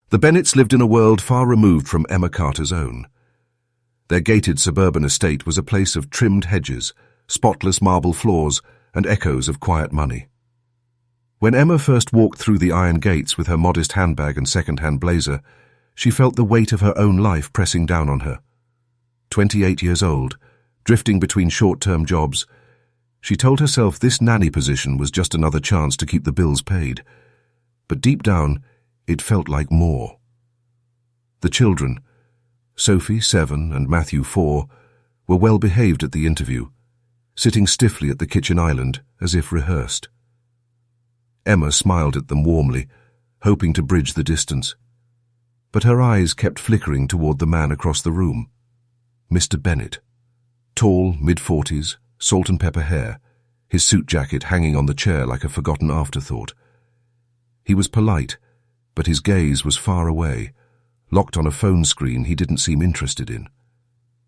The Bennetts lived in a world far removed from Emma Carter's own. Their gated suburban estate was a place of trimmed hedges, spotless marble floors, and echoes of quiet money. When Emma first walked through the iron gates with her modest handbag and second-hand blazer, she felt the weight of her own life pressing down on her. 28 years old, drifting between short-term jobs, she told herself this nanny position was just another chance to keep the bills paid. But deep down, it felt like more. The children, Sophie, 7, and Matthew, 4, were well behaved at the interview, sitting stiffly at the kitchen island as if rehearsed. Emma smiled at them warmly, hoping to bridge the distance. But her eyes kept flickering toward the man across the room, Mr. Bennett. Tall, mid-40s, salt and pepper hair, his suit jacket hanging on the chair like a forgotten afterthought. He was polite, but his gaze was far away, locked on a phone screen he didn't seem interested in.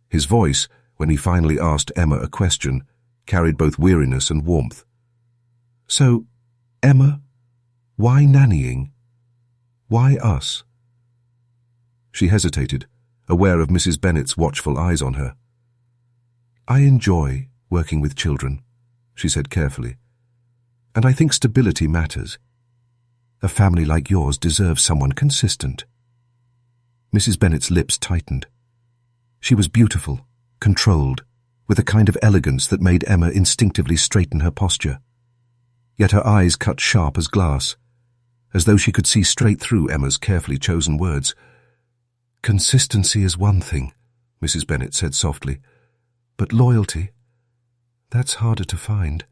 His voice, when he finally asked Emma a question, carried both weariness and warmth. "So, Emma, why nannying? Why us?" She hesitated, aware of Mrs. Bennett's watchful eyes on her. "I enjoy working with children," she said carefully, "and I think stability matters. A family like yours deserves someone consistent." Mrs. Bennett's lips tightened. She was beautiful, controlled, with a kind of elegance that made Emma instinctively straighten her posture. Yet her eyes cut sharp as glass, as though she could see straight through Emma's carefully chosen words. "Consistency is one thing," Mrs. Bennett said softly, "but loyalty, that's harder to find."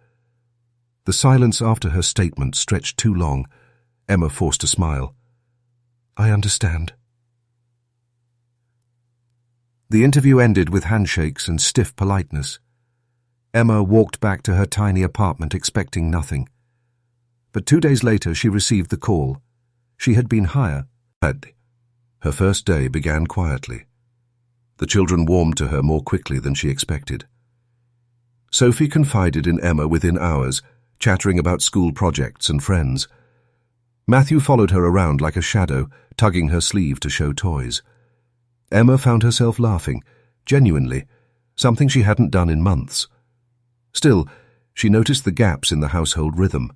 The silence after her statement stretched too long. Emma forced a smile. "I understand." The interview ended with handshakes and stiff politeness. Emma walked back to her tiny apartment expecting nothing. But 2 days later she received the call. She had been hired. Her first day began quietly. The children warmed to her more quickly than she expected. Sophie confided in Emma within hours, chattering about school projects and friends. Matthew followed her around like a shadow, tugging her sleeve to show toys. Emma found herself laughing, genuinely, something she hadn't done in months. Still, she noticed the gaps in the household rhythm.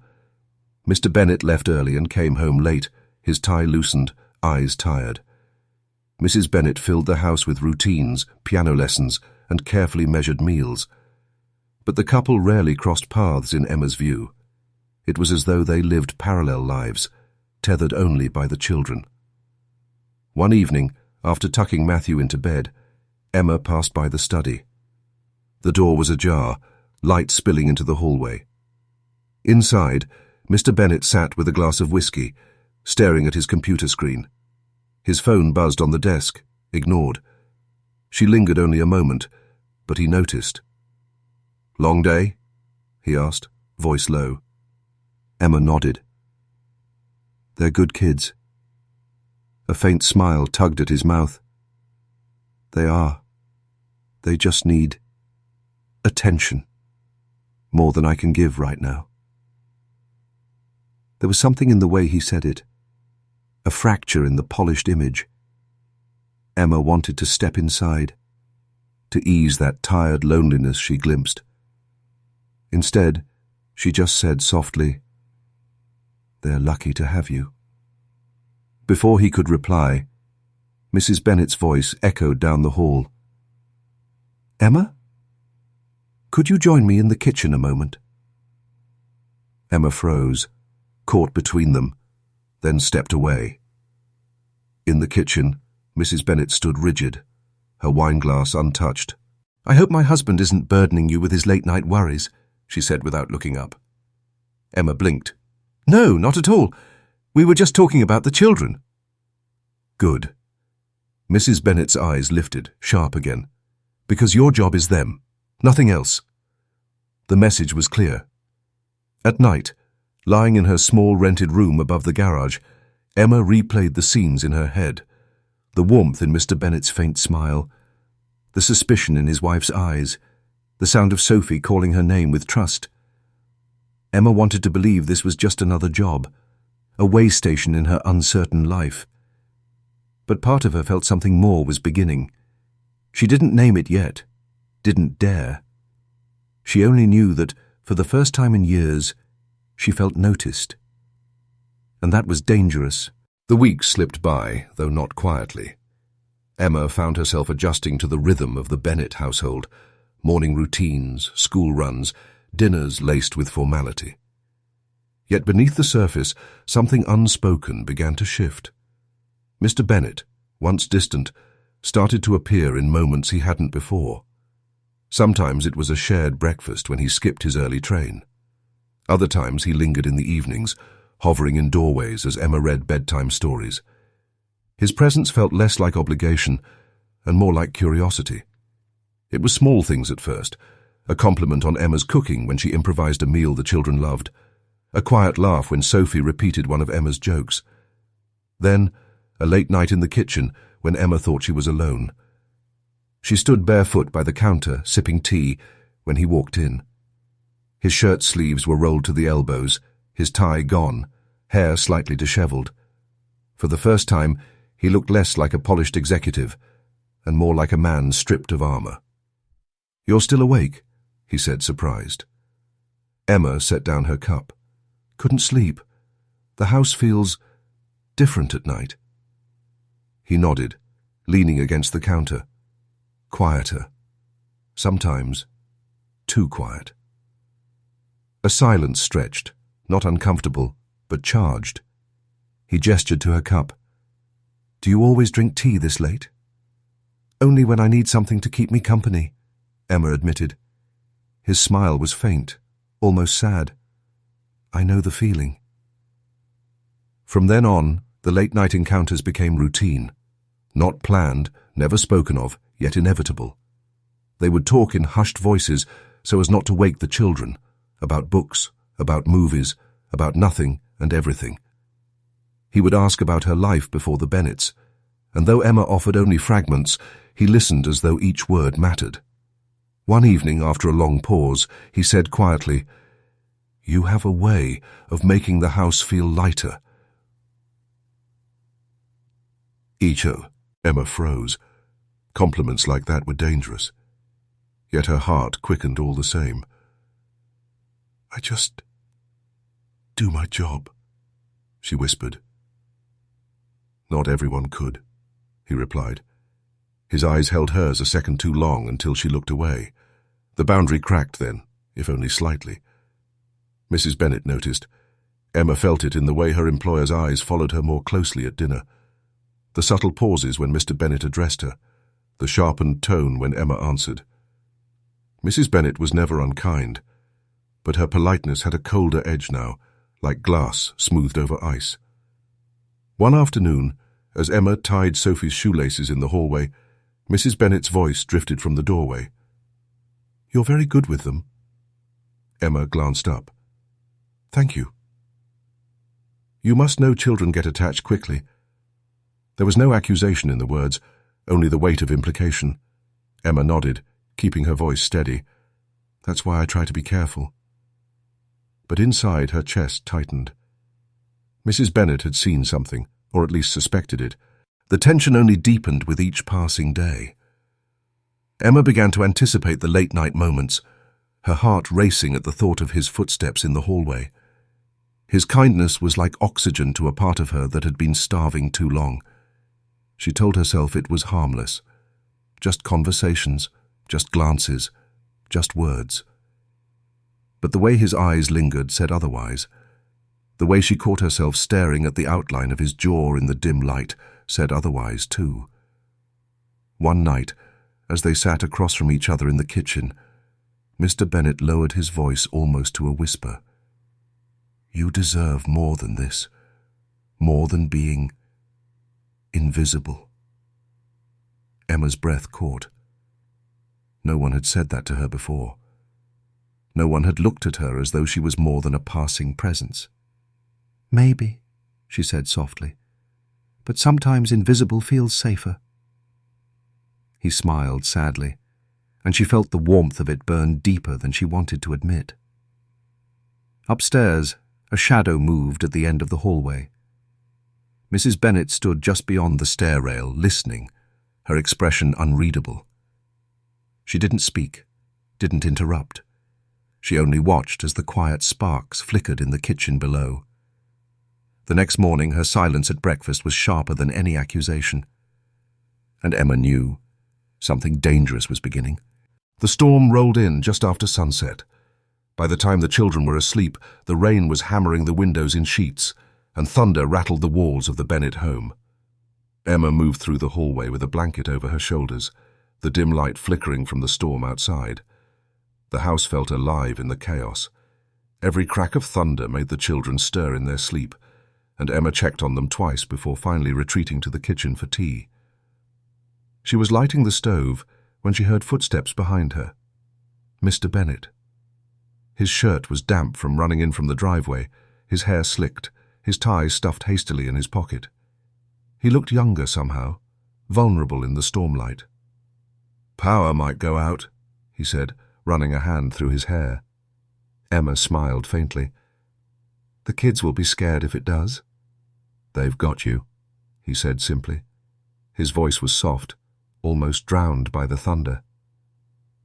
Mr. Bennett left early and came home late, his tie loosened, eyes tired. Mrs. Bennett filled the house with routines, piano lessons, and carefully measured meals. But the couple rarely crossed paths in Emma's view. It was as though they lived parallel lives, tethered only by the children. One evening, after tucking Matthew into bed, Emma passed by the study. The door was ajar, light spilling into the hallway. Inside, Mr. Bennett sat with a glass of whiskey, staring at his computer screen. His phone buzzed on the desk, ignored. She lingered only a moment, but he noticed. "Long day?" he asked, voice low. Emma nodded. "They're good kids." A faint smile tugged at his mouth. "They are. They just need attention. More than I can give right now." There was something in the way he said it, a fracture in the polished image. Emma wanted to step inside, to ease that tired loneliness she glimpsed. Instead, she just said softly, "They're lucky to have you." Before he could reply, Mrs. Bennett's voice echoed down the hall. "Emma? Could you join me in the kitchen a moment?" Emma froze, caught between them, then stepped away. In the kitchen, Mrs. Bennett stood rigid, her wineglass untouched. "I hope my husband isn't burdening you with his late-night worries," she said without looking up. Emma blinked. "No, not at all. We were just talking about the children." "Good." Mrs. Bennett's eyes lifted, sharp again. "Because your job is them, nothing else." The message was clear. At night, lying in her small rented room above the garage, Emma replayed the scenes in her head, the warmth in Mr. Bennett's faint smile, the suspicion in his wife's eyes, the sound of Sophie calling her name with trust. Emma wanted to believe this was just another job, a way station in her uncertain life. But part of her felt something more was beginning. She didn't name it yet, didn't dare. She only knew that, for the first time in years, she felt noticed. And that was dangerous. The weeks slipped by, though not quietly. Emma found herself adjusting to the rhythm of the Bennett household, morning routines, school runs, dinners laced with formality. Yet beneath the surface, something unspoken began to shift. Mr. Bennett, once distant, started to appear in moments he hadn't before. Sometimes it was a shared breakfast when he skipped his early train. Other times he lingered in the evenings, hovering in doorways as Emma read bedtime stories. His presence felt less like obligation and more like curiosity. It was small things at first, a compliment on Emma's cooking when she improvised a meal the children loved, a quiet laugh when Sophie repeated one of Emma's jokes. Then, a late night in the kitchen when Emma thought she was alone. She stood barefoot by the counter, sipping tea, when he walked in. His shirt sleeves were rolled to the elbows, his tie gone, hair slightly disheveled. For the first time, he looked less like a polished executive and more like a man stripped of armor. "You're still awake?" he said, surprised. Emma set down her cup. "Couldn't sleep. The house feels different at night." He nodded, leaning against the counter. Quieter. Sometimes too quiet. A silence stretched, not uncomfortable, but charged. He gestured to her cup. "Do you always drink tea this late?" "Only when I need something to keep me company," Emma admitted. His smile was faint, almost sad. "I know the feeling." From then on, the late-night encounters became routine. Not planned, never spoken of, yet inevitable. They would talk in hushed voices so as not to wake the children, about books, about movies, about nothing and everything. He would ask about her life before the Bennetts, and though Emma offered only fragments, he listened as though each word mattered. One evening, after a long pause, he said quietly, "You have a way of making the house feel lighter." Icho, Emma froze. Compliments like that were dangerous. Yet her heart quickened all the same. "I just do my job," she whispered. "Not everyone could," he replied. His eyes held hers a second too long until she looked away. The boundary cracked then, if only slightly. Mrs. Bennett noticed. Emma felt it in the way her employer's eyes followed her more closely at dinner. The subtle pauses when Mr. Bennett addressed her, the sharpened tone when Emma answered. Mrs. Bennett was never unkind, but her politeness had a colder edge now, like glass smoothed over ice. One afternoon, as Emma tied Sophie's shoelaces in the hallway, Mrs. Bennett's voice drifted from the doorway. "You're very good with them." Emma glanced up. "Thank you." "You must know children get attached quickly." There was no accusation in the words, only the weight of implication. Emma nodded, keeping her voice steady. "That's why I try to be careful." But inside, her chest tightened. Mrs. Bennett had seen something, or at least suspected it. The tension only deepened with each passing day. Emma began to anticipate the late-night moments, her heart racing at the thought of his footsteps in the hallway. His kindness was like oxygen to a part of her that had been starving too long. She told herself it was harmless. Just conversations, just glances, just words. But the way his eyes lingered said otherwise. The way she caught herself staring at the outline of his jaw in the dim light said otherwise too. One night, as they sat across from each other in the kitchen, Mr. Bennett lowered his voice almost to a whisper. "You deserve more than this, more than being invisible." Emma's breath caught. No one had said that to her before. No one had looked at her as though she was more than a passing presence. "Maybe," she said softly, "but sometimes invisible feels safer." He smiled sadly, and she felt the warmth of it burn deeper than she wanted to admit. Upstairs, a shadow moved at the end of the hallway. Mrs. Bennett stood just beyond the stair rail, listening, her expression unreadable. She didn't speak, didn't interrupt. She only watched as the quiet sparks flickered in the kitchen below. The next morning, her silence at breakfast was sharper than any accusation. And Emma knew something dangerous was beginning. The storm rolled in just after sunset. By the time the children were asleep, the rain was hammering the windows in sheets, and thunder rattled the walls of the Bennett home. Emma moved through the hallway with a blanket over her shoulders, the dim light flickering from the storm outside. The house felt alive in the chaos. Every crack of thunder made the children stir in their sleep, and Emma checked on them twice before finally retreating to the kitchen for tea. She was lighting the stove when she heard footsteps behind her. Mr. Bennett. His shirt was damp from running in from the driveway, his hair slicked, his tie stuffed hastily in his pocket. He looked younger somehow, vulnerable in the stormlight. "Power might go out," he said, running a hand through his hair. Emma smiled faintly. "The kids will be scared if it does." "They've got you," he said simply. His voice was soft, almost drowned by the thunder.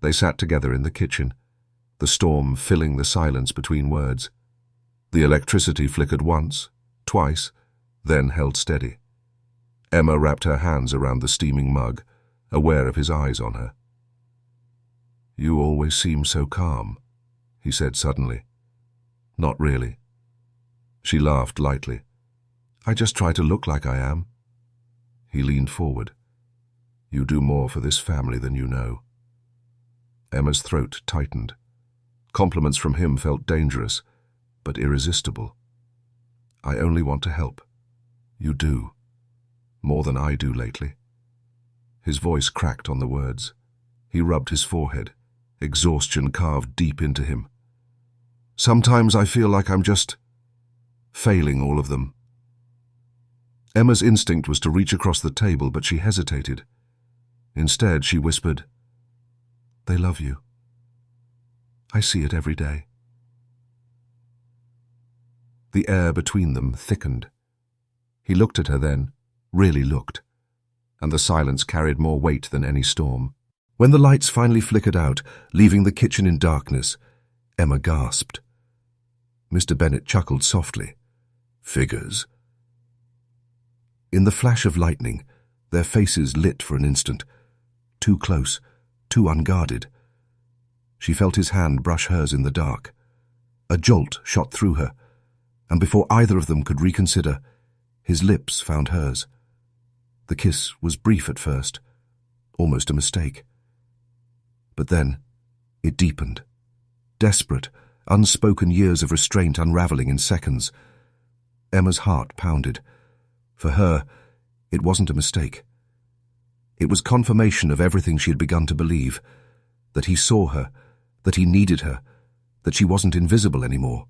They sat together in the kitchen, the storm filling the silence between words. The electricity flickered once, twice, then held steady. Emma wrapped her hands around the steaming mug, aware of his eyes on her. "You always seem so calm," he said suddenly. "Not really." She laughed lightly. "I just try to look like I am." He leaned forward. "You do more for this family than you know." Emma's throat tightened. Compliments from him felt dangerous, but irresistible. "I only want to help. You do. More than I do lately." His voice cracked on the words. He rubbed his forehead, exhaustion carved deep into him. "Sometimes I feel like I'm just failing all of them." Emma's instinct was to reach across the table, but she hesitated. Instead, she whispered, "They love you. I see it every day." The air between them thickened. He looked at her then, really looked, and the silence carried more weight than any storm. When the lights finally flickered out, leaving the kitchen in darkness, Emma gasped. Mr. Bennett chuckled softly. "Figures." In the flash of lightning, their faces lit for an instant, too close, too unguarded. She felt his hand brush hers in the dark. A jolt shot through her, and before either of them could reconsider, his lips found hers. The kiss was brief at first, almost a mistake. But then, it deepened. Desperate, unspoken years of restraint unraveling in seconds. Emma's heart pounded. For her, it wasn't a mistake. It was confirmation of everything she had begun to believe, that he saw her, that he needed her, that she wasn't invisible anymore.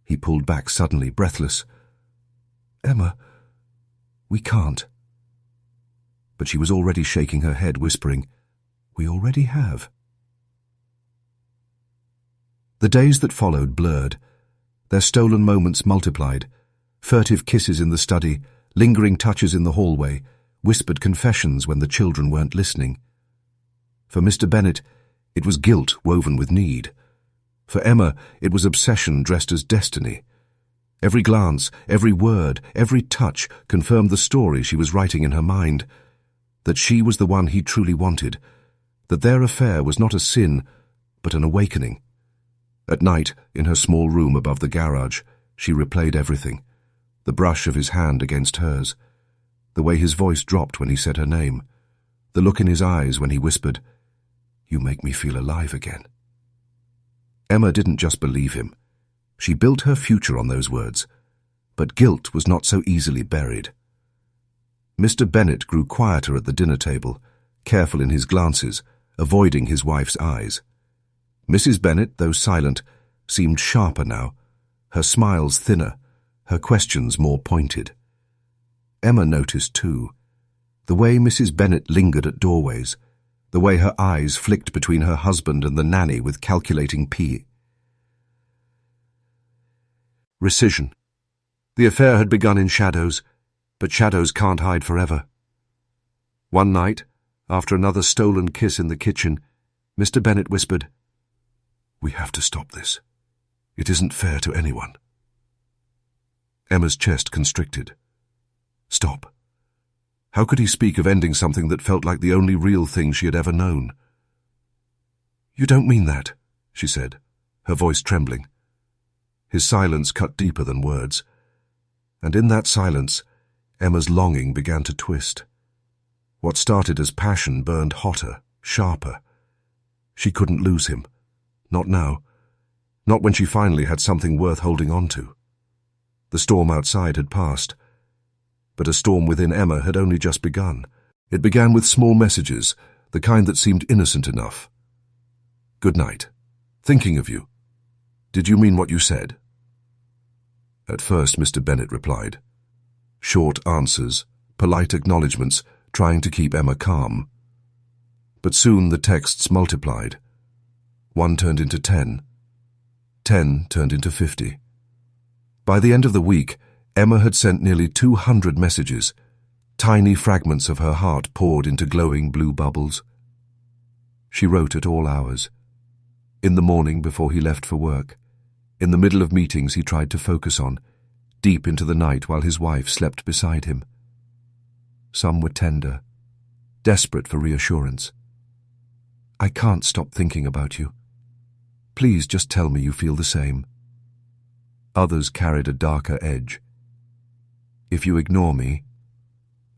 He pulled back suddenly, breathless. "Emma, we can't." But she was already shaking her head, whispering, "We already have." The days that followed blurred. Their stolen moments multiplied. Furtive kisses in the study, lingering touches in the hallway, whispered confessions when the children weren't listening. For Mr. Bennett, it was guilt woven with need. For Emma, it was obsession dressed as destiny. Every glance, every word, every touch confirmed the story she was writing in her mind, that she was the one he truly wanted, that their affair was not a sin, but an awakening. At night, in her small room above the garage, she replayed everything. The brush of his hand against hers, the way his voice dropped when he said her name, the look in his eyes when he whispered, "You make me feel alive again." Emma didn't just believe him. She built her future on those words, but guilt was not so easily buried. Mr. Bennett grew quieter at the dinner table, careful in his glances, avoiding his wife's eyes. Mrs. Bennett, though silent, seemed sharper now, her smiles thinner, her questions more pointed. Emma noticed, too, the way Mrs. Bennett lingered at doorways, the way her eyes flicked between her husband and the nanny with calculating precision. The affair had begun in shadows, but shadows can't hide forever. One night, after another stolen kiss in the kitchen, Mr. Bennett whispered, "We have to stop this. It isn't fair to anyone." Emma's chest constricted. Stop. How could he speak of ending something that felt like the only real thing she had ever known? "You don't mean that," she said, her voice trembling. His silence cut deeper than words, and in that silence, Emma's longing began to twist. What started as passion burned hotter, sharper. She couldn't lose him. Not now. Not when she finally had something worth holding on to. The storm outside had passed, but a storm within Emma had only just begun. It began with small messages, the kind that seemed innocent enough. "Good night. Thinking of you. Did you mean what you said?" At first, Mr. Bennett replied. Short answers, polite acknowledgements, trying to keep Emma calm. But soon the texts multiplied. 1 turned into 10. 10 turned into 50. By the end of the week, Emma had sent nearly 200 messages. Tiny fragments of her heart poured into glowing blue bubbles. She wrote at all hours. In the morning before he left for work. In the middle of meetings he tried to focus on, deep into the night while his wife slept beside him. Some were tender, desperate for reassurance. "I can't stop thinking about you. Please just tell me you feel the same." Others carried a darker edge. "If you ignore me,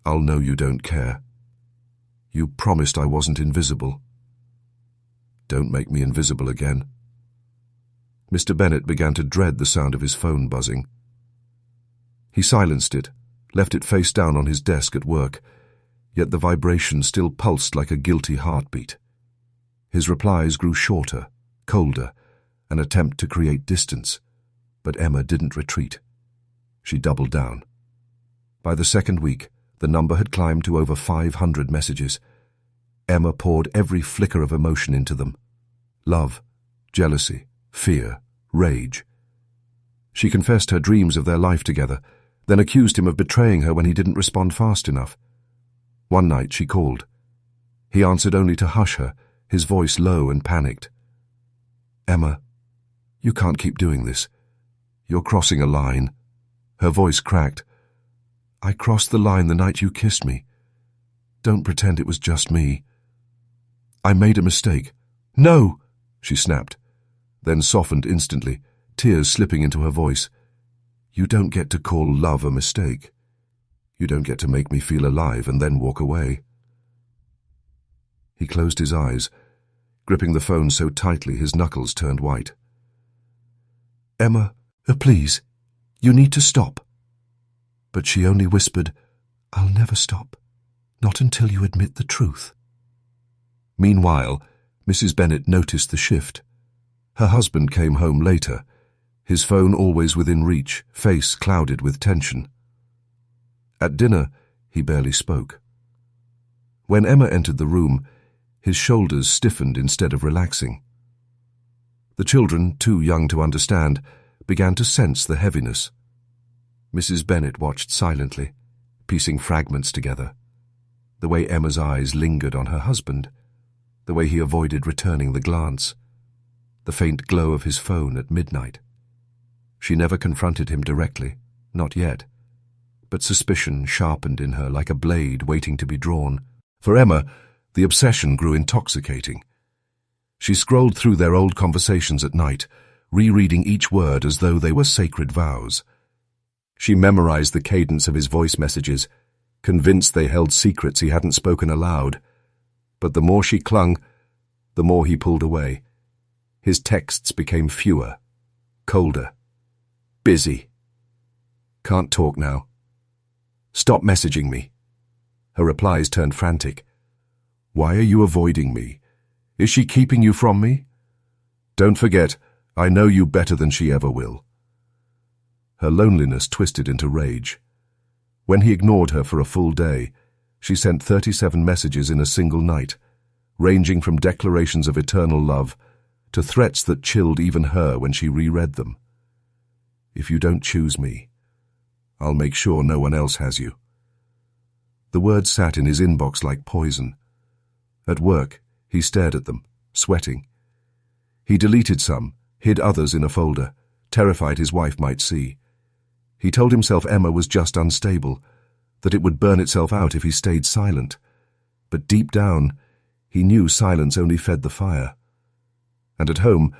I'll know you don't care. You promised I wasn't invisible. Don't make me invisible again." Mr. Bennett began to dread the sound of his phone buzzing. He silenced it, left it face down on his desk at work, yet the vibration still pulsed like a guilty heartbeat. His replies grew shorter, colder, an attempt to create distance, but Emma didn't retreat. She doubled down. By the second week, the number had climbed to over 500 messages. Emma poured every flicker of emotion into them. Love, jealousy, fear, rage. She confessed her dreams of their life together, then accused him of betraying her when he didn't respond fast enough. One night she called. He answered only to hush her, his voice low and panicked. "Emma, you can't keep doing this. You're crossing a line." Her voice cracked. "I crossed the line the night you kissed me. Don't pretend it was just me. I made a mistake." "No!" she snapped, then softened instantly, tears slipping into her voice. "You don't get to call love a mistake. You don't get to make me feel alive and then walk away." He closed his eyes, gripping the phone so tightly his knuckles turned white. "Emma, please, you need to stop." But she only whispered, "I'll never stop, not until you admit the truth." Meanwhile, Mrs. Bennett noticed the shift. Her husband came home later, his phone always within reach, face clouded with tension. At dinner, he barely spoke. When Emma entered the room, his shoulders stiffened instead of relaxing. The children, too young to understand, began to sense the heaviness. Mrs. Bennett watched silently, piecing fragments together. The way Emma's eyes lingered on her husband, the way he avoided returning the glance, the faint glow of his phone at midnight. She never confronted him directly, not yet, but suspicion sharpened in her like a blade waiting to be drawn. For Emma, the obsession grew intoxicating. She scrolled through their old conversations at night, rereading each word as though they were sacred vows. She memorized the cadence of his voice messages, convinced they held secrets he hadn't spoken aloud. But the more she clung, the more he pulled away. His texts became fewer, colder, busy. "Can't talk now. Stop messaging me." Her replies turned frantic. "Why are you avoiding me? Is she keeping you from me? Don't forget, I know you better than she ever will." Her loneliness twisted into rage. When he ignored her for a full day, she sent 37 messages in a single night, ranging from declarations of eternal love to threats that chilled even her when she reread them. "If you don't choose me, I'll make sure no one else has you." The words sat in his inbox like poison. At work, he stared at them, sweating. He deleted some, hid others in a folder, terrified his wife might see. He told himself Emma was just unstable, that it would burn itself out if he stayed silent. But deep down, he knew silence only fed the fire. And at home,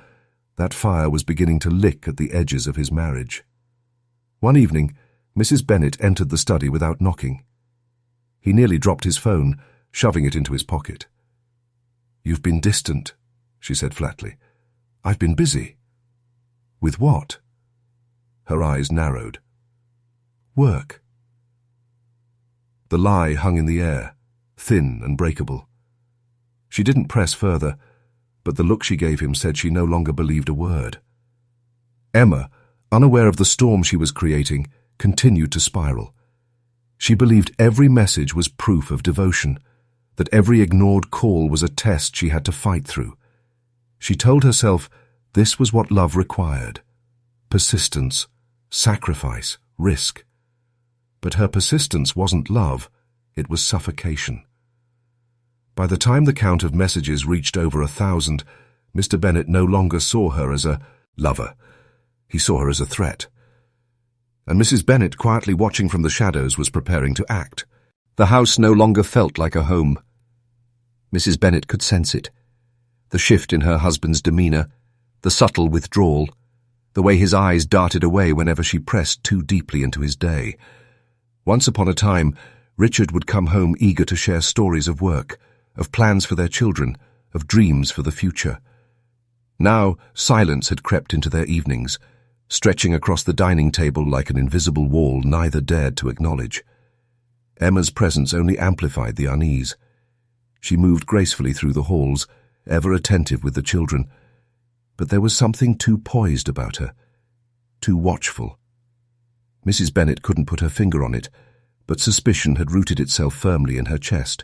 that fire was beginning to lick at the edges of his marriage. One evening, Mrs. Bennett entered the study without knocking. He nearly dropped his phone, shoving it into his pocket. "You've been distant," she said flatly. "I've been busy." "With what?" Her eyes narrowed. "Work." The lie hung in the air, thin and breakable. She didn't press further, but the look she gave him said she no longer believed a word. Emma, unaware of the storm she was creating, continued to spiral. She believed every message was proof of devotion, that every ignored call was a test she had to fight through. She told herself this was what love required: persistence, sacrifice, risk. But her persistence wasn't love, it was suffocation. By the time the count of messages reached over 1,000, Mr. Bennett no longer saw her as a lover. He saw her as a threat. And Mrs. Bennett, quietly watching from the shadows, was preparing to act. The house no longer felt like a home. Mrs. Bennett could sense it. The shift in her husband's demeanour, the subtle withdrawal, the way his eyes darted away whenever she pressed too deeply into his day. Once upon a time, Richard would come home eager to share stories of work, of plans for their children, of dreams for the future. Now, silence had crept into their evenings, stretching across the dining table like an invisible wall neither dared to acknowledge. Emma's presence only amplified the unease. She moved gracefully through the halls, ever attentive with the children, but there was something too poised about her, too watchful. Mrs. Bennett couldn't put her finger on it, but suspicion had rooted itself firmly in her chest.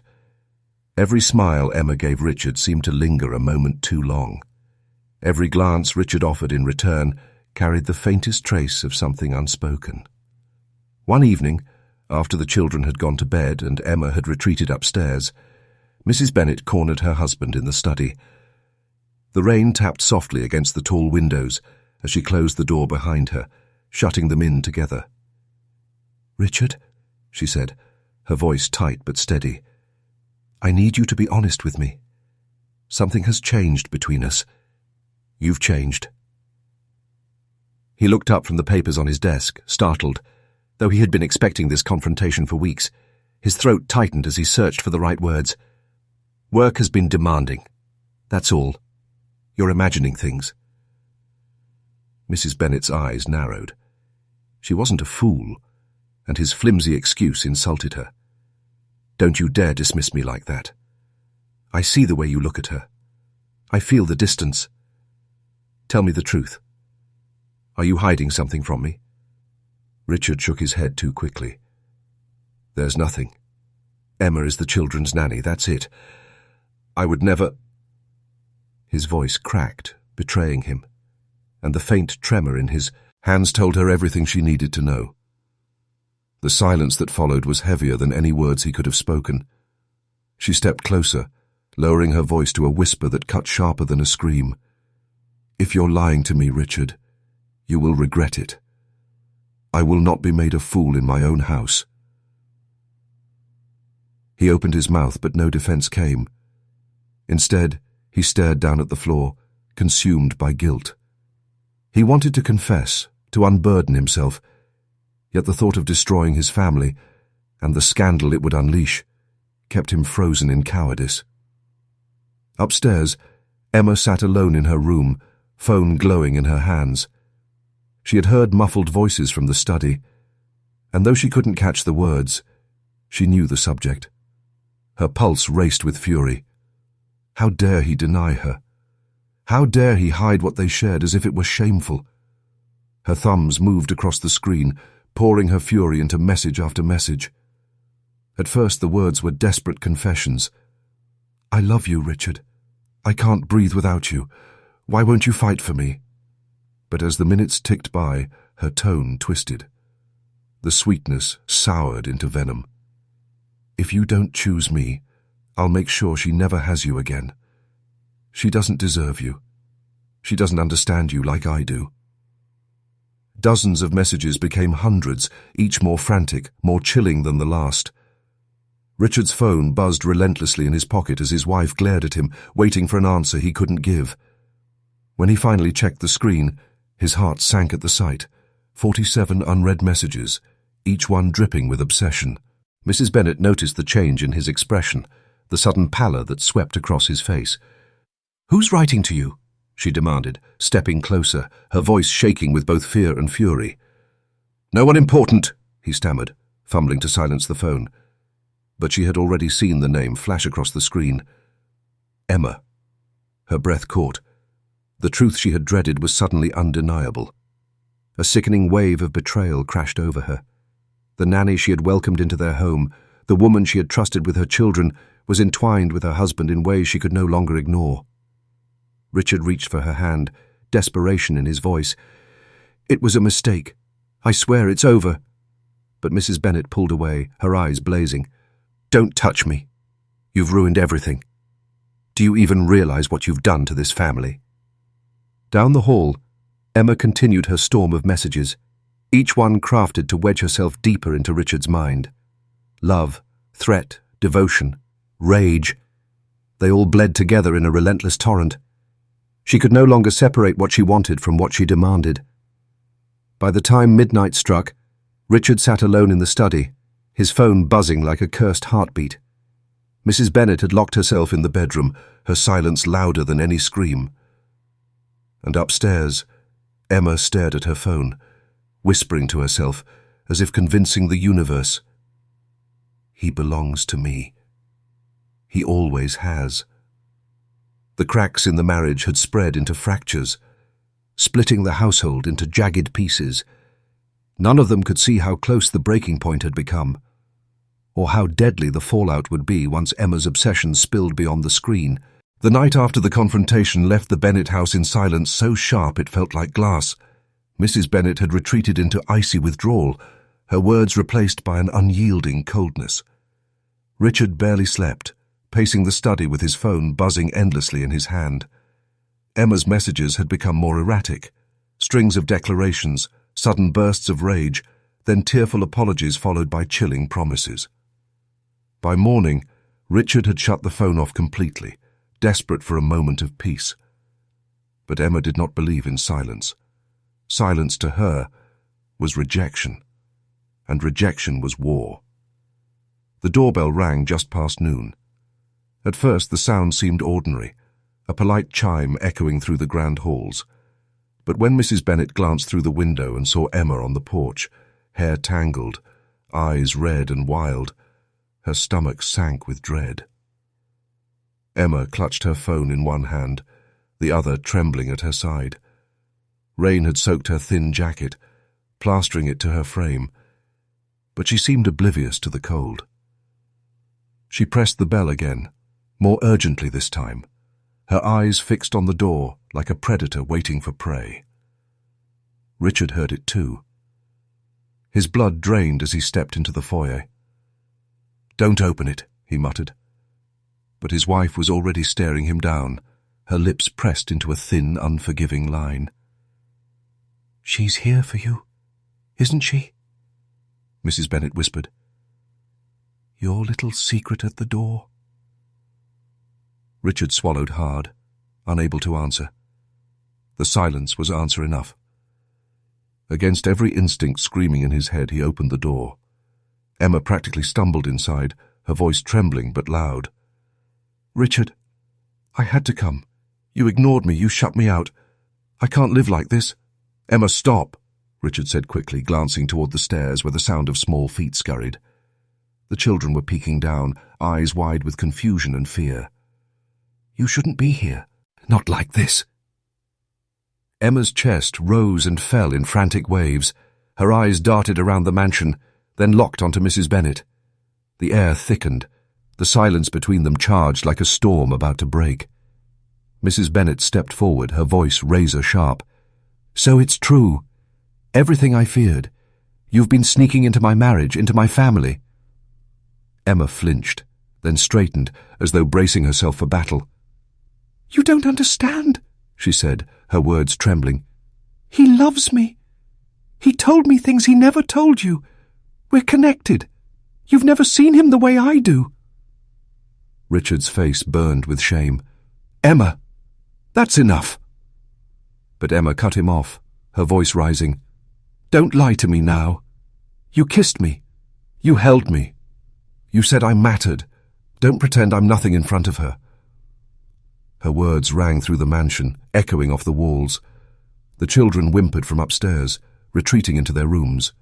Every smile Emma gave Richard seemed to linger a moment too long. Every glance Richard offered in return carried the faintest trace of something unspoken. One evening, after the children had gone to bed and Emma had retreated upstairs, Mrs. Bennett cornered her husband in the study. The rain tapped softly against the tall windows as she closed the door behind her, shutting them in together. "Richard," she said, her voice tight but steady, "I need you to be honest with me. Something has changed between us. You've changed." He looked up from the papers on his desk, startled. Though he had been expecting this confrontation for weeks, his throat tightened as he searched for the right words. "Work has been demanding. That's all. You're imagining things." Mrs. Bennett's eyes narrowed. She wasn't a fool, and his flimsy excuse insulted her. "Don't you dare dismiss me like that. I see the way you look at her. I feel the distance. Tell me the truth. Are you hiding something from me?" Richard shook his head too quickly. "There's nothing. Emma is the children's nanny, that's it. I would never—" His voice cracked, betraying him, and the faint tremor in his hands told her everything she needed to know. The silence that followed was heavier than any words he could have spoken. She stepped closer, lowering her voice to a whisper that cut sharper than a scream. "If you're lying to me, Richard, you will regret it. I will not be made a fool in my own house." He opened his mouth, but no defense came. Instead, he stared down at the floor, consumed by guilt. He wanted to confess, to unburden himself, yet the thought of destroying his family, and the scandal it would unleash, kept him frozen in cowardice. Upstairs, Emma sat alone in her room, phone glowing in her hands. She had heard muffled voices from the study, and though she couldn't catch the words, she knew the subject. Her pulse raced with fury. How dare he deny her? How dare he hide what they shared as if it were shameful? Her thumbs moved across the screen, pouring her fury into message after message. At first the words were desperate confessions. "I love you, Richard. I can't breathe without you. Why won't you fight for me?" But as the minutes ticked by, her tone twisted. The sweetness soured into venom. "If you don't choose me, I'll make sure she never has you again. She doesn't deserve you. She doesn't understand you like I do." Dozens of messages became hundreds, each more frantic, more chilling than the last. Richard's phone buzzed relentlessly in his pocket as his wife glared at him, waiting for an answer he couldn't give. When he finally checked the screen, his heart sank at the sight. 47 unread messages, each one dripping with obsession. Mrs. Bennett noticed the change in his expression, the sudden pallor that swept across his face. "Who's writing to you?" she demanded, stepping closer, her voice shaking with both fear and fury. "No one important," he stammered, fumbling to silence the phone. But she had already seen the name flash across the screen. Emma. Her breath caught. The truth she had dreaded was suddenly undeniable. A sickening wave of betrayal crashed over her. The nanny she had welcomed into their home, the woman she had trusted with her children, was entwined with her husband in ways she could no longer ignore. Richard reached for her hand, desperation in his voice. "It was a mistake. I swear it's over." But Mrs. Bennett pulled away, her eyes blazing. "Don't touch me. You've ruined everything. Do you even realize what you've done to this family?" Down the hall, Emma continued her storm of messages, each one crafted to wedge herself deeper into Richard's mind. Love, threat, devotion, rage. They all bled together in a relentless torrent. She could no longer separate what she wanted from what she demanded. By the time midnight struck, Richard sat alone in the study, his phone buzzing like a cursed heartbeat. Mrs. Bennett had locked herself in the bedroom, her silence louder than any scream. And upstairs, Emma stared at her phone, whispering to herself, as if convincing the universe, "He belongs to me. He always has." The cracks in the marriage had spread into fractures, splitting the household into jagged pieces. None of them could see how close the breaking point had become, or how deadly the fallout would be once Emma's obsession spilled beyond the screen. The night after the confrontation left the Bennett house in silence so sharp it felt like glass. Mrs. Bennett had retreated into icy withdrawal, her words replaced by an unyielding coldness. Richard barely slept, pacing the study with his phone buzzing endlessly in his hand. Emma's messages had become more erratic, strings of declarations, sudden bursts of rage, then tearful apologies followed by chilling promises. By morning, Richard had shut the phone off completely, desperate for a moment of peace. But Emma did not believe in silence. Silence to her was rejection, and rejection was war. The doorbell rang just past noon. At first the sound seemed ordinary, a polite chime echoing through the grand halls. But when Mrs. Bennett glanced through the window and saw Emma on the porch, hair tangled, eyes red and wild, her stomach sank with dread. Emma clutched her phone in one hand, the other trembling at her side. Rain had soaked her thin jacket, plastering it to her frame, but she seemed oblivious to the cold. She pressed the bell again, more urgently this time, her eyes fixed on the door like a predator waiting for prey. Richard heard it too. His blood drained as he stepped into the foyer. "Don't open it," he muttered. But his wife was already staring him down, her lips pressed into a thin, unforgiving line. "She's here for you, isn't she?" Mrs. Bennett whispered. "Your little secret at the door." Richard swallowed hard, unable to answer. The silence was answer enough. Against every instinct screaming in his head, he opened the door. Emma practically stumbled inside, her voice trembling but loud. "Richard, I had to come. You ignored me, you shut me out. I can't live like this." "Emma, stop," Richard said quickly, glancing toward the stairs where the sound of small feet scurried. The children were peeking down, eyes wide with confusion and fear. "You shouldn't be here. Not like this." Emma's chest rose and fell in frantic waves. Her eyes darted around the mansion, then locked onto Mrs. Bennett. The air thickened, the silence between them charged like a storm about to break. Mrs. Bennett stepped forward, her voice razor-sharp. "So it's true. Everything I feared. You've been sneaking into my marriage, into my family." Emma flinched, then straightened, as though bracing herself for battle. "You don't understand," she said, her words trembling. "He loves me. He told me things he never told you. We're connected. You've never seen him the way I do." Richard's face burned with shame. "Emma, that's enough." But Emma cut him off, her voice rising. "Don't lie to me now. You kissed me. You held me. You said I mattered. Don't pretend I'm nothing in front of her." Her words rang through the mansion, echoing off the walls. The children whimpered from upstairs, retreating into their rooms.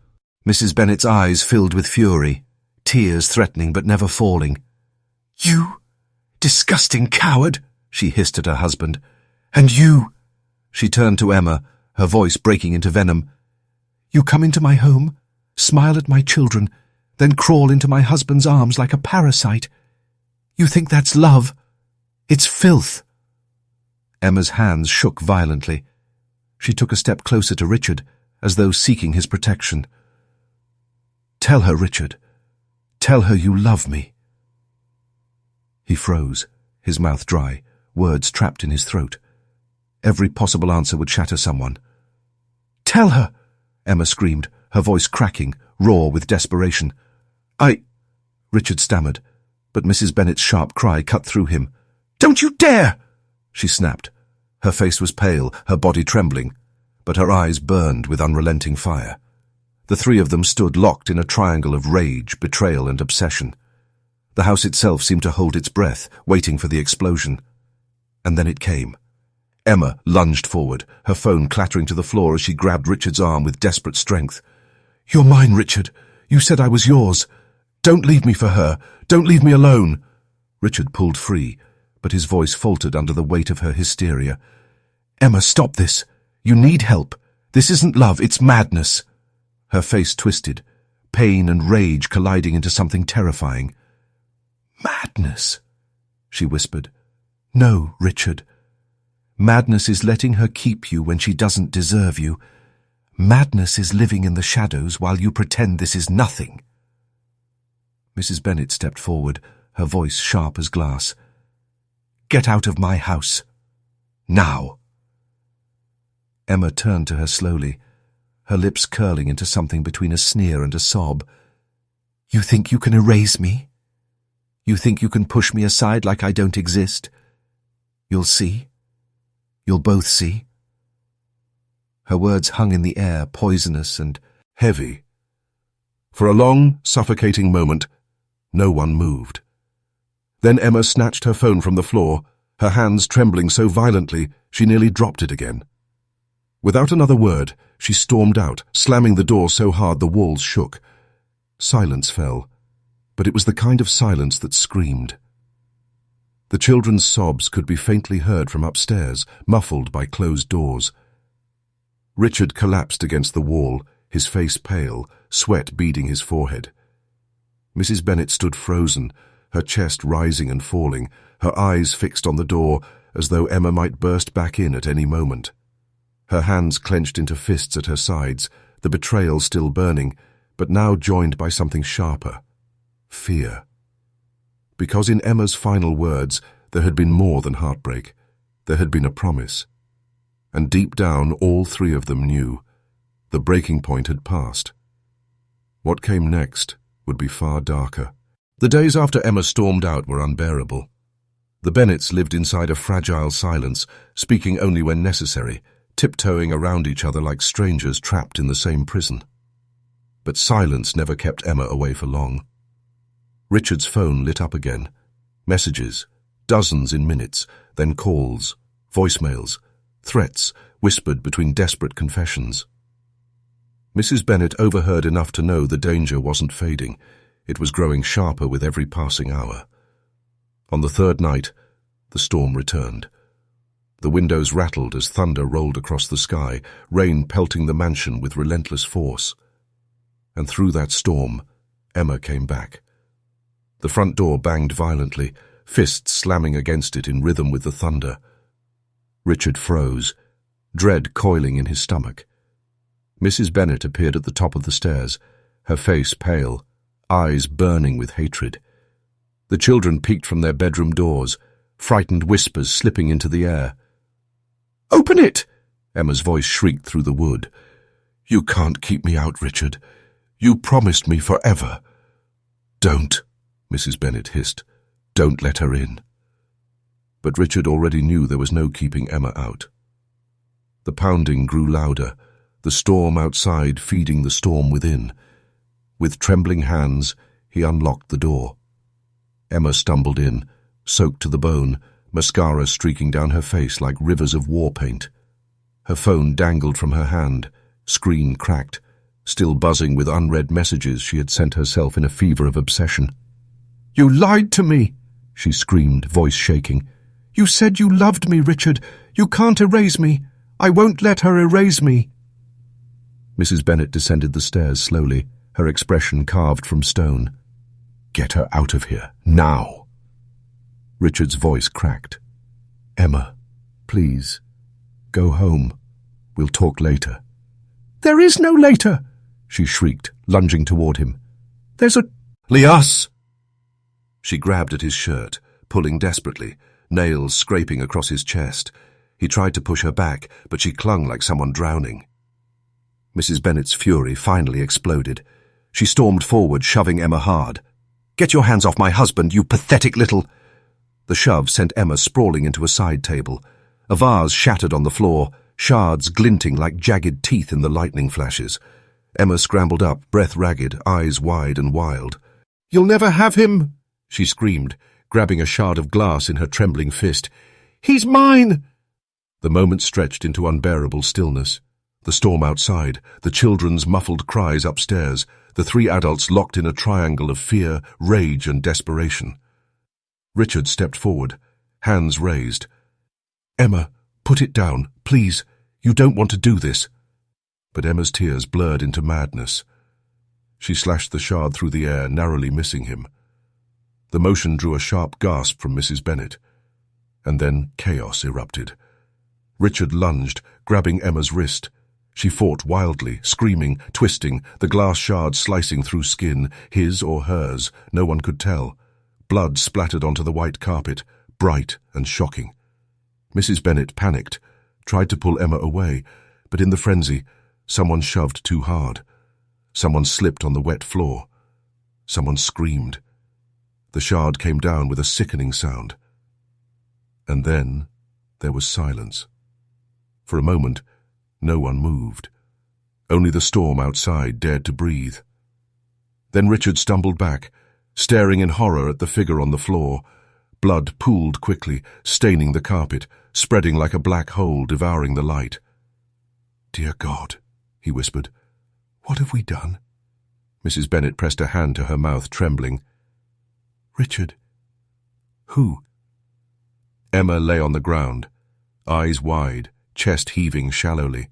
Mrs. Bennett's eyes filled with fury, tears threatening but never falling. "You disgusting coward," she hissed at her husband. "And you," she turned to Emma, her voice breaking into venom. "You come into my home, smile at my children, then crawl into my husband's arms like a parasite. You think that's love? It's filth." Emma's hands shook violently. She took a step closer to Richard, as though seeking his protection. "Tell her, Richard. Tell her you love me." He froze, his mouth dry, words trapped in his throat. Every possible answer would shatter someone. "Tell her!" Emma screamed, her voice cracking, raw with desperation. Richard stammered, but Mrs. Bennett's sharp cry cut through him. "Don't you dare!" she snapped. Her face was pale, her body trembling, but her eyes burned with unrelenting fire. The three of them stood locked in a triangle of rage, betrayal, and obsession. The house itself seemed to hold its breath, waiting for the explosion. And then it came. Emma lunged forward, her phone clattering to the floor as she grabbed Richard's arm with desperate strength. "You're mine, Richard. You said I was yours. Don't leave me for her. Don't leave me alone." Richard pulled free, but his voice faltered under the weight of her hysteria. "Emma, stop this. You need help. This isn't love, it's madness." Her face twisted, pain and rage colliding into something terrifying. "Madness," she whispered. "No, Richard. Madness is letting her keep you when she doesn't deserve you. Madness is living in the shadows while you pretend this is nothing." Mrs. Bennett stepped forward, her voice sharp as glass. "Get out of my house. Now." Emma turned to her slowly, her lips curling into something between a sneer and a sob. "You think you can erase me? You think you can push me aside like I don't exist? You'll see. You'll both see." Her words hung in the air, poisonous and heavy. For a long, suffocating moment, no one moved. Then Emma snatched her phone from the floor, her hands trembling so violently she nearly dropped it again. Without another word, she stormed out, slamming the door so hard the walls shook. Silence fell, but it was the kind of silence that screamed. The children's sobs could be faintly heard from upstairs, muffled by closed doors. Richard collapsed against the wall, his face pale, sweat beading his forehead. Mrs. Bennett stood frozen, her chest rising and falling, her eyes fixed on the door, as though Emma might burst back in at any moment. Her hands clenched into fists at her sides, the betrayal still burning, but now joined by something sharper. Fear. Because in Emma's final words there had been more than heartbreak. There had been a promise. And deep down all three of them knew. The breaking point had passed. What came next would be far darker. The days after Emma stormed out were unbearable. The Bennetts lived inside a fragile silence, speaking only when necessary, tiptoeing around each other like strangers trapped in the same prison. But silence never kept Emma away for long. Richard's phone lit up again. Messages, dozens in minutes, then calls, voicemails, threats whispered between desperate confessions. Mrs. Bennett overheard enough to know the danger wasn't fading. It was growing sharper with every passing hour. On the third night, the storm returned. The windows rattled as thunder rolled across the sky, rain pelting the mansion with relentless force. And through that storm, Emma came back. The front door banged violently, fists slamming against it in rhythm with the thunder. Richard froze, dread coiling in his stomach. Mrs. Bennett appeared at the top of the stairs, her face pale, eyes burning with hatred. The children peeked from their bedroom doors, frightened whispers slipping into the air. "Open it!" Emma's voice shrieked through the wood. "You can't keep me out, Richard. You promised me forever." "Don't," Mrs. Bennett hissed. "Don't let her in." But Richard already knew there was no keeping Emma out. The pounding grew louder, the storm outside feeding the storm within. With trembling hands, he unlocked the door. Emma stumbled in, soaked to the bone, mascara streaking down her face like rivers of war paint. Her phone dangled from her hand, screen cracked, still buzzing with unread messages she had sent herself in a fever of obsession. "You lied to me!" she screamed, voice shaking. "You said you loved me, Richard. You can't erase me. I won't let her erase me." Mrs. Bennett descended the stairs slowly, her expression carved from stone. "Get her out of here, now!" Richard's voice cracked. "Emma, please, go home. We'll talk later." "There is no later!" she shrieked, lunging toward him. "There's a—" "Lias!" She grabbed at his shirt, pulling desperately, nails scraping across his chest. He tried to push her back, but she clung like someone drowning. Mrs. Bennett's fury finally exploded. She stormed forward, shoving Emma hard. "Get your hands off my husband, you pathetic little—" The shove sent Emma sprawling into a side table. A vase shattered on the floor, shards glinting like jagged teeth in the lightning flashes. Emma scrambled up, breath ragged, eyes wide and wild. "You'll never have him!" she screamed, grabbing a shard of glass in her trembling fist. "He's mine!" The moment stretched into unbearable stillness. The storm outside, the children's muffled cries upstairs, the three adults locked in a triangle of fear, rage and desperation. Richard stepped forward, hands raised. "Emma, put it down, please. You don't want to do this." But Emma's tears blurred into madness. She slashed the shard through the air, narrowly missing him. The motion drew a sharp gasp from Mrs. Bennett. And then chaos erupted. Richard lunged, grabbing Emma's wrist. She fought wildly, screaming, twisting, the glass shard slicing through skin, his or hers, no one could tell. Blood splattered onto the white carpet, bright and shocking. Mrs. Bennett panicked, tried to pull Emma away, but in the frenzy, someone shoved too hard. Someone slipped on the wet floor. Someone screamed. The shard came down with a sickening sound. And then there was silence. For a moment, no one moved. Only the storm outside dared to breathe. Then Richard stumbled back, staring in horror at the figure on the floor. Blood pooled quickly, staining the carpet, spreading like a black hole, devouring the light. "Dear God," he whispered. "What have we done?" Mrs. Bennett pressed a hand to her mouth, trembling. "Richard." "Who?" Emma lay on the ground, eyes wide, chest heaving shallowly.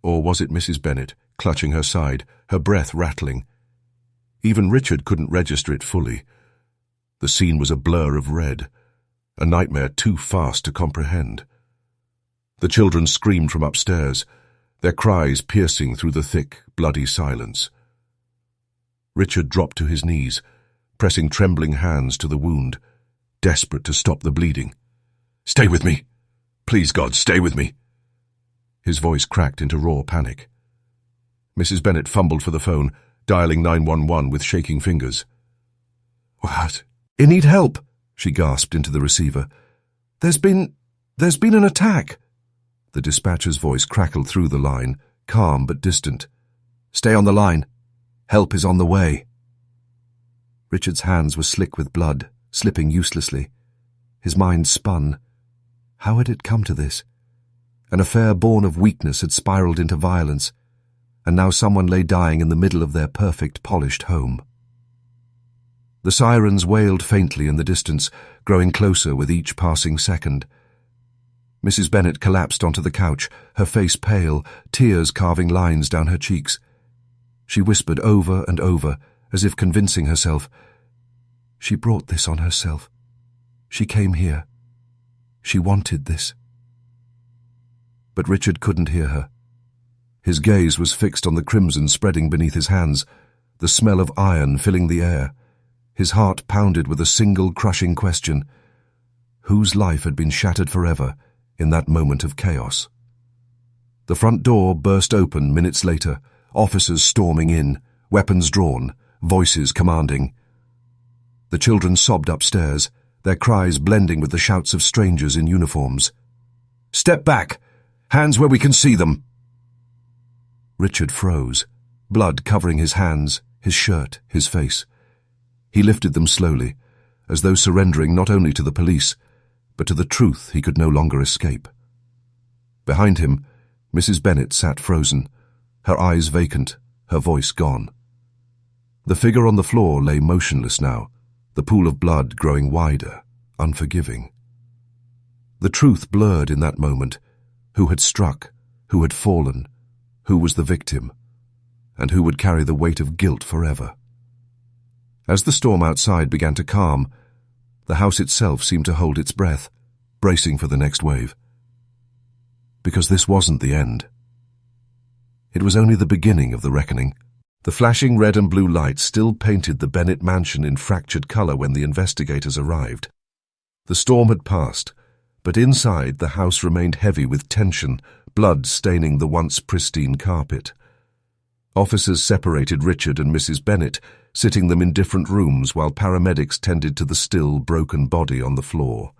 Or was it Mrs. Bennett, clutching her side, her breath rattling? Even Richard couldn't register it fully. The scene was a blur of red, a nightmare too fast to comprehend. The children screamed from upstairs, their cries piercing through the thick, bloody silence. Richard dropped to his knees, pressing trembling hands to the wound, desperate to stop the bleeding. "Stay with me! Please, God, stay with me!" His voice cracked into raw panic. Mrs. Bennett fumbled for the phone, dialing 911 with shaking fingers. "What? I need help," she gasped into the receiver. There's been an attack." The dispatcher's voice crackled through the line, calm but distant. "Stay on the line. Help is on the way." Richard's hands were slick with blood, slipping uselessly. His mind spun. How had it come to this? An affair born of weakness had spiraled into violence, and now someone lay dying in the middle of their perfect, polished home. The sirens wailed faintly in the distance, growing closer with each passing second. Mrs. Bennett collapsed onto the couch, her face pale, tears carving lines down her cheeks. She whispered over and over, as if convincing herself. She brought this on herself. She came here. She wanted this. But Richard couldn't hear her. His gaze was fixed on the crimson spreading beneath his hands, the smell of iron filling the air. His heart pounded with a single crushing question. Whose life had been shattered forever in that moment of chaos? The front door burst open minutes later, officers storming in, weapons drawn, voices commanding. The children sobbed upstairs, their cries blending with the shouts of strangers in uniforms. "Step back! Hands where we can see them!" Richard froze, blood covering his hands, his shirt, his face. He lifted them slowly, as though surrendering not only to the police, but to the truth he could no longer escape. Behind him, Mrs. Bennett sat frozen, her eyes vacant, her voice gone. The figure on the floor lay motionless now, the pool of blood growing wider, unforgiving. The truth blurred in that moment. Who had struck, who had fallen, who was the victim, and who would carry the weight of guilt forever. As the storm outside began to calm, the house itself seemed to hold its breath, bracing for the next wave. Because this wasn't the end. It was only the beginning of the reckoning. The flashing red and blue lights still painted the Bennett mansion in fractured color when the investigators arrived. The storm had passed, but inside the house remained heavy with tension, blood staining the once pristine carpet. Officers separated Richard and Mrs. Bennett, sitting them in different rooms while paramedics tended to the still, broken body on the floor.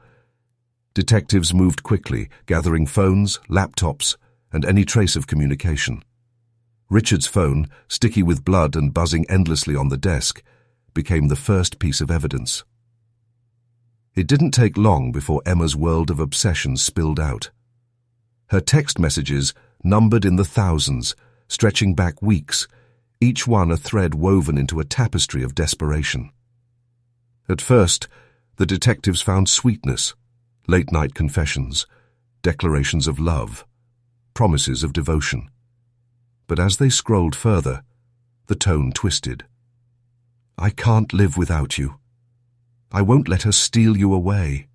Detectives moved quickly, gathering phones, laptops, and any trace of communication. Richard's phone, sticky with blood and buzzing endlessly on the desk, became the first piece of evidence. It didn't take long before Emma's world of obsession spilled out. Her text messages numbered in the thousands, stretching back weeks, each one a thread woven into a tapestry of desperation. At first, the detectives found sweetness, late-night confessions, declarations of love, promises of devotion. But as they scrolled further, the tone twisted. "I can't live without you. I won't let her steal you away.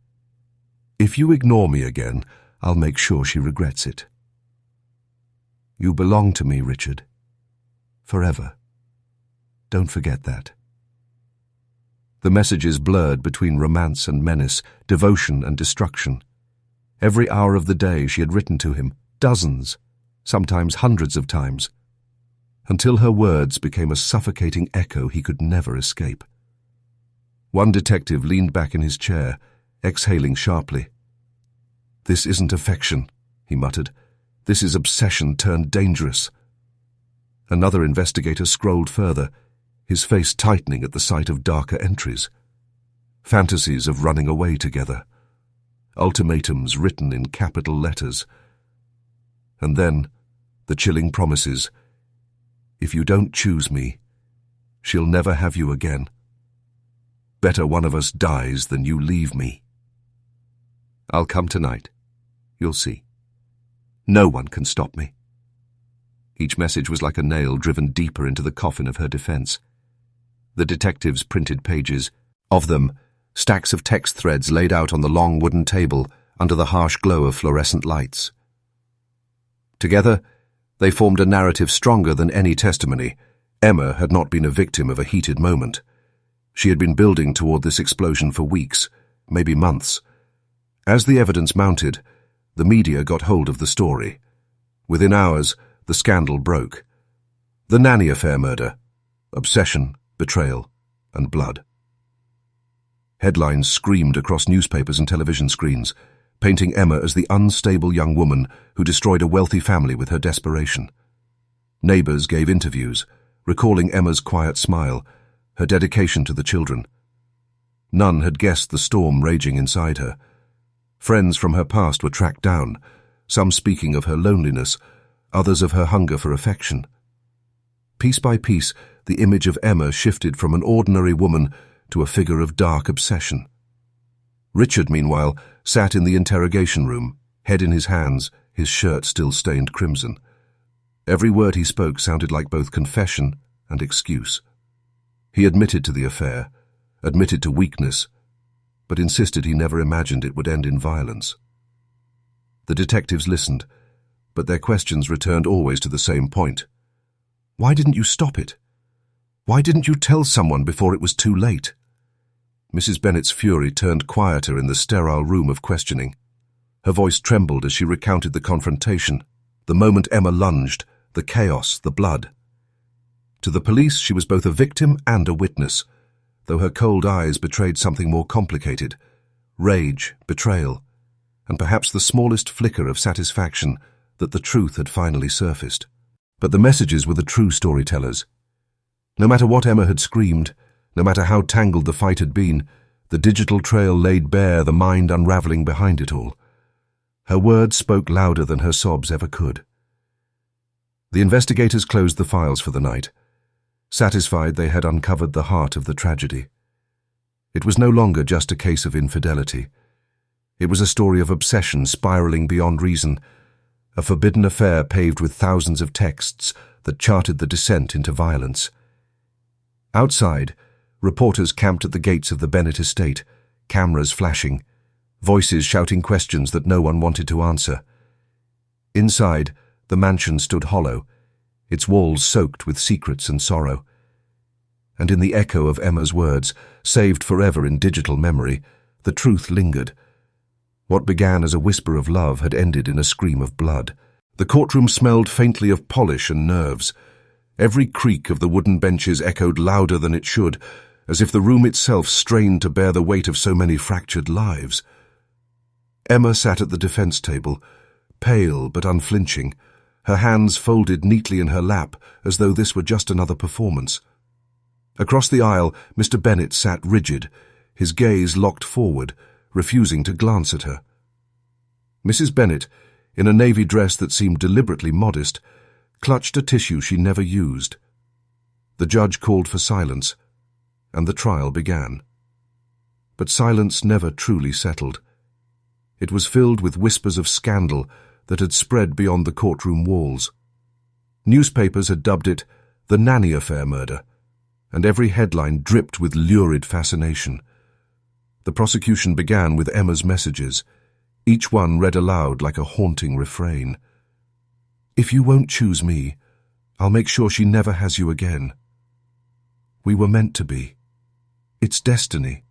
If you ignore me again, I'll make sure she regrets it. You belong to me, Richard. Forever. Don't forget that." The messages blurred between romance and menace, devotion and destruction. Every hour of the day she had written to him, dozens, sometimes hundreds of times, until her words became a suffocating echo he could never escape. One detective leaned back in his chair, exhaling sharply. "This isn't affection," he muttered. "This is obsession turned dangerous." Another investigator scrolled further, his face tightening at the sight of darker entries. Fantasies of running away together. Ultimatums written in capital letters. And then, the chilling promises. "If you don't choose me, she'll never have you again. Better one of us dies than you leave me. I'll come tonight. You'll see. No one can stop me." Each message was like a nail driven deeper into the coffin of her defense. The detectives printed pages. Of them, stacks of text threads laid out on the long wooden table under the harsh glow of fluorescent lights. Together, they formed a narrative stronger than any testimony. Emma had not been a victim of a heated moment. She had been building toward this explosion for weeks, maybe months. As the evidence mounted, the media got hold of the story. Within hours, the scandal broke. The Nanny affair murder, obsession, betrayal, and blood. Headlines screamed across newspapers and television screens, painting Emma as the unstable young woman who destroyed a wealthy family with her desperation. Neighbors gave interviews, recalling Emma's quiet smile, her dedication to the children. None had guessed the storm raging inside her. Friends from her past were tracked down, some speaking of her loneliness, others of her hunger for affection. Piece by piece, the image of Emma shifted from an ordinary woman to a figure of dark obsession. Richard, meanwhile, sat in the interrogation room, head in his hands, his shirt still stained crimson. Every word he spoke sounded like both confession and excuse. He admitted to the affair, admitted to weakness, but insisted he never imagined it would end in violence. The detectives listened, but their questions returned always to the same point. Why didn't you stop it? Why didn't you tell someone before it was too late? Mrs. Bennett's fury turned quieter in the sterile room of questioning. Her voice trembled as she recounted the confrontation, the moment Emma lunged, the chaos, the blood. To the police, she was both a victim and a witness, though her cold eyes betrayed something more complicated: rage, betrayal, and perhaps the smallest flicker of satisfaction that the truth had finally surfaced. But the messages were the true storytellers. No matter what Emma had screamed, no matter how tangled the fight had been, the digital trail laid bare the mind unraveling behind it all. Her words spoke louder than her sobs ever could. The investigators closed the files for the night, satisfied they had uncovered the heart of the tragedy. It was no longer just a case of infidelity. It was a story of obsession spiraling beyond reason, a forbidden affair paved with thousands of texts that charted the descent into violence. Outside, reporters camped at the gates of the Bennett estate, cameras flashing, voices shouting questions that no one wanted to answer. Inside, the mansion stood hollow, its walls soaked with secrets and sorrow. And in the echo of Emma's words, saved forever in digital memory, the truth lingered. What began as a whisper of love had ended in a scream of blood. The courtroom smelled faintly of polish and nerves. Every creak of the wooden benches echoed louder than it should, as if the room itself strained to bear the weight of so many fractured lives. Emma sat at the defense table, pale but unflinching, her hands folded neatly in her lap as though this were just another performance. Across the aisle, Mr. Bennett sat rigid, his gaze locked forward, refusing to glance at her. Mrs. Bennett, in a navy dress that seemed deliberately modest, clutched a tissue she never used. The judge called for silence, and the trial began. But silence never truly settled. It was filled with whispers of scandal that had spread beyond the courtroom walls. Newspapers had dubbed it the Nanny affair murder, and every headline dripped with lurid fascination. The prosecution began with Emma's messages, each one read aloud like a haunting refrain. If you won't choose me, I'll make sure she never has you again. We were meant to be. It's destiny.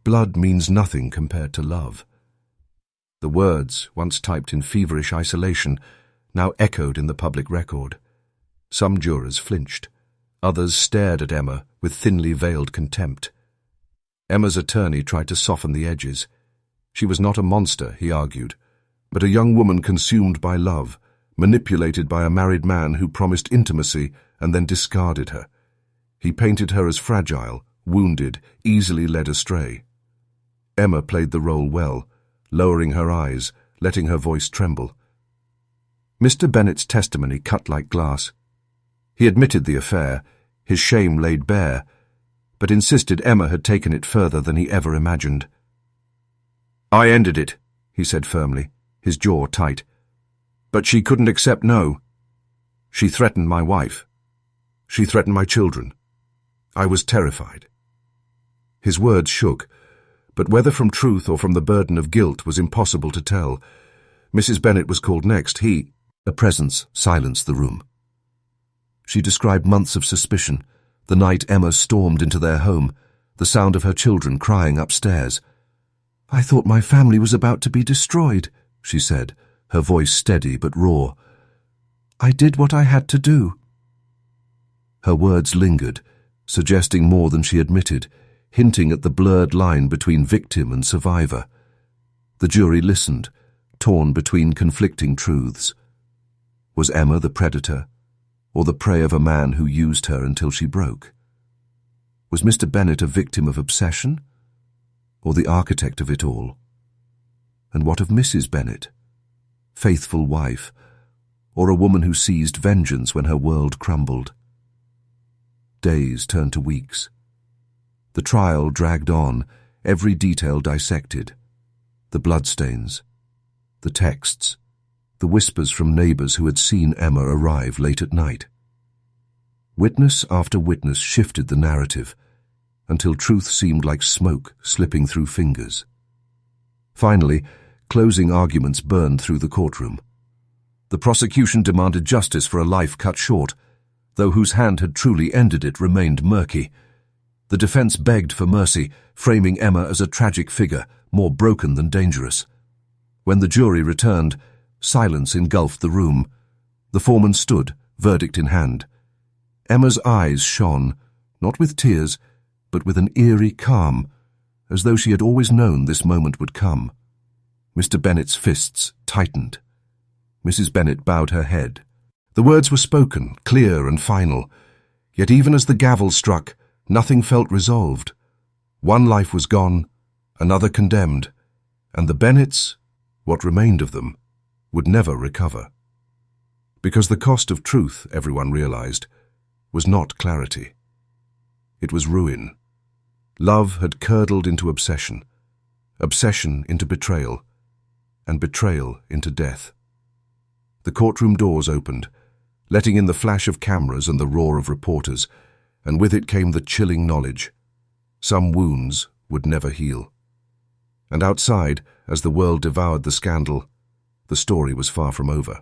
Blood means nothing compared to love. The words, once typed in feverish isolation, now echoed in the public record. Some jurors flinched. Others stared at Emma with thinly veiled contempt. Emma's attorney tried to soften the edges. She was not a monster, he argued, but a young woman consumed by love, manipulated by a married man who promised intimacy and then discarded her. He painted her as fragile, wounded, easily led astray. Emma played the role well, lowering her eyes, letting her voice tremble. Mr. Bennett's testimony cut like glass. He admitted the affair, his shame laid bare, but insisted Emma had taken it further than he ever imagined. I ended it, he said firmly, his jaw tight. But she couldn't accept no. She threatened my wife. She threatened my children. I was terrified. His words shook, but whether from truth or from the burden of guilt was impossible to tell. Mrs. Bennett was called next. A presence silenced the room. She described months of suspicion, the night Emma stormed into their home, the sound of her children crying upstairs. I thought my family was about to be destroyed, she said, her voice steady but raw. I did what I had to do. Her words lingered, suggesting more than she admitted, hinting at the blurred line between victim and survivor. The jury listened, torn between conflicting truths. Was Emma the predator, or the prey of a man who used her until she broke? Was Mr. Bennett a victim of obsession, or the architect of it all? And what of Mrs. Bennett? Faithful wife, or a woman who seized vengeance when her world crumbled? Days turned to weeks. The trial dragged on, every detail dissected. The bloodstains, the texts, the whispers from neighbors who had seen Emma arrive late at night. Witness after witness shifted the narrative, until truth seemed like smoke slipping through fingers. Finally, closing arguments burned through the courtroom. The prosecution demanded justice for a life cut short, though whose hand had truly ended it remained murky. The defense begged for mercy, framing Emma as a tragic figure, more broken than dangerous. When the jury returned, silence engulfed the room. The foreman stood, verdict in hand. Emma's eyes shone, not with tears, but with an eerie calm, as though she had always known this moment would come. Mr. Bennett's fists tightened. Mrs. Bennett bowed her head. The words were spoken, clear and final, yet even as the gavel struck, nothing felt resolved. One life was gone, another condemned, and the Bennetts, what remained of them, would never recover. Because the cost of truth, everyone realized, was not clarity. It was ruin. Love had curdled into obsession, obsession into betrayal, and betrayal into death. The courtroom doors opened, letting in the flash of cameras and the roar of reporters, and with it came the chilling knowledge. Some wounds would never heal. And outside, as the world devoured the scandal, the story was far from over.